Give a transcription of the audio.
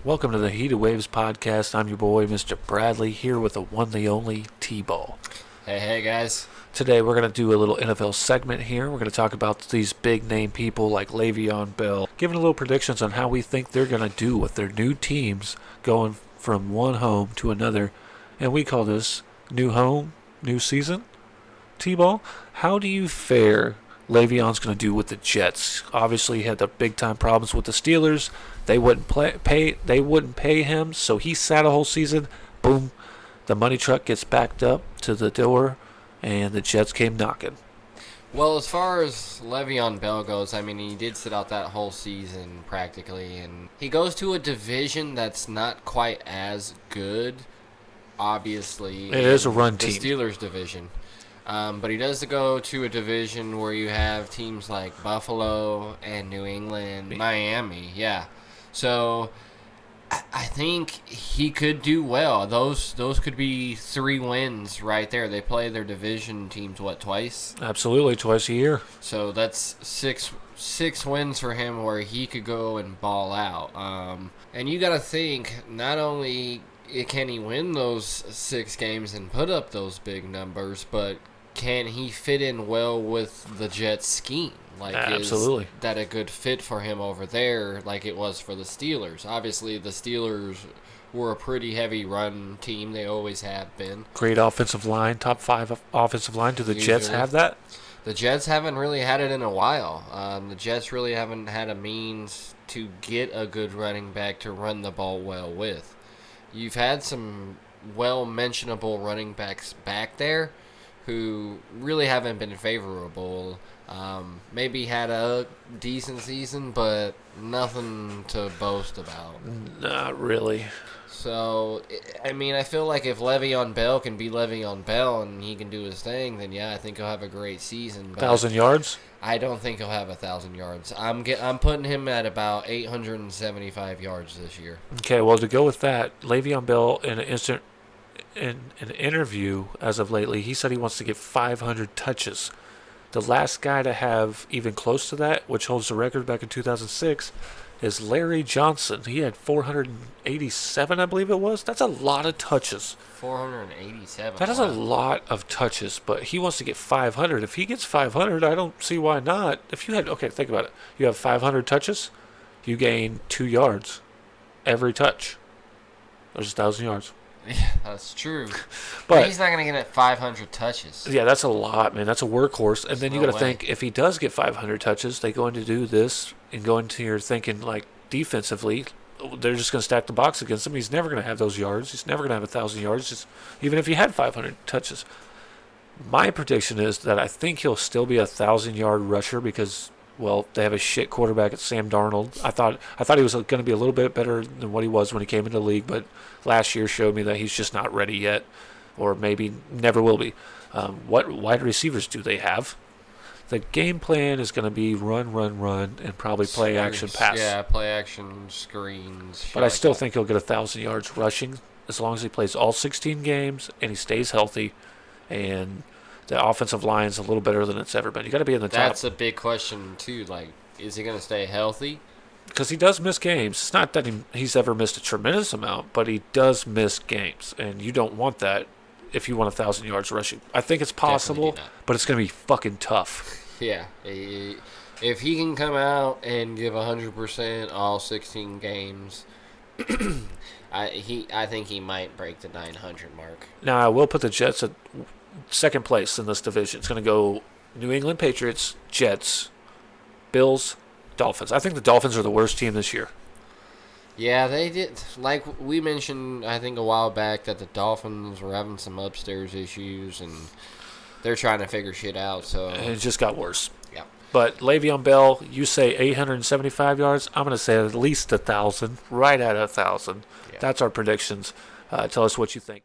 Welcome to the Heat of Waves podcast. I'm your boy, Mr. Bradley, here with the one, the only T-Ball. Hey guys. Today we're going to do a little NFL segment here. We're going to talk about these big name people like Le'Veon Bell, giving a little predictions on how we think they're going to do with their new teams going from one home to another. And we call this new home, new season. T-Ball, how do you fare Le'Veon's going to do with the Jets? Obviously, he had the big time problems with the Steelers. They wouldn't pay him, so he sat a whole season. Boom, the money truck gets backed up to the door, and the Jets came knocking. Well, as far as Le'Veon Bell goes, I mean, he did sit out that whole season practically, and he goes to a division that's not quite as good, obviously. It is a run the team. The Steelers division. But he does go to a division where you have teams like Buffalo and New England, Miami, yeah. So I think he could do well. Those could be 3 wins right there. They play their division teams, twice? Absolutely, twice a year. So that's six wins for him where he could go and ball out. And you got to think, not only can he win those 6 games and put up those big numbers, but can he fit in well with the Jets scheme? Absolutely. Is that a good fit for him over there like it was for the Steelers? Obviously, the Steelers were a pretty heavy run team. They always have been. Great offensive line, top 5 offensive line. Do the Jets have that? The Jets haven't really had it in a while. The Jets really haven't had a means to get a good running back to run the ball well with. You've had some well-mentionable running backs back there who really haven't been favorable. Maybe had a decent season, but nothing to boast about. Not really. So, I mean, I feel like if Le'Veon Bell can be Le'Veon Bell and he can do his thing, then yeah, I think he'll have a great season. 1,000 yards? I don't think he'll have 1,000 yards. I'm putting him at about 875 yards this year. Okay, well, to go with that, Le'Veon Bell in an interview as of lately, he said he wants to get 500 touches. The last guy to have even close to that, which holds the record back in 2006, is Larry Johnson. He had 487, I believe it was. That's a lot of touches. 487. That is a lot of touches, but he wants to get 500. If he gets 500, I don't see why not. If you had, okay, think about it. You have 500 touches, you gain 2 yards every touch. There's 1,000 yards. Yeah, that's true. But he's not going to get 500 touches. Yeah, that's a lot, man. That's a workhorse. And then you got to think, if he does get 500 touches, they're going to do this and go into your thinking, like, defensively, they're just going to stack the box against him. He's never going to have those yards. He's never going to have 1,000 yards, even if he had 500 touches. My prediction is that I think he'll still be a 1,000-yard rusher because, well, they have a shit quarterback at Sam Darnold. I thought he was going to be a little bit better than what he was when he came into the league, but last year showed me that he's just not ready yet, or maybe never will be. What wide receivers do they have? The game plan is going to be run, and probably play action pass. Yeah, play action screens. But I still think he'll get 1,000 yards rushing as long as he plays all 16 games and he stays healthy, and the offensive line is a little better than it's ever been. You got to be in the top. That's a big question too. Like, is he going to stay healthy? Because he does miss games. It's not that he's ever missed a tremendous amount, but he does miss games, and you don't want that if you want 1,000 yards rushing. I think it's possible, but it's going to be fucking tough. Yeah. If he can come out and give 100% all 16 games, I think he might break the 900 mark. Now, I will put the Jets at second place in this division. It's going to go New England Patriots, Jets, Bills, Dolphins. I think the Dolphins are the worst team this year. Yeah, they did. Like we mentioned, I think a while back, that the Dolphins were having some upstairs issues, and they're trying to figure shit out. So And it just got worse. Yeah. But Le'Veon Bell, you say 875 yards. I'm going to say at least 1,000, right at 1,000. Yeah. That's our predictions. Tell us what you think.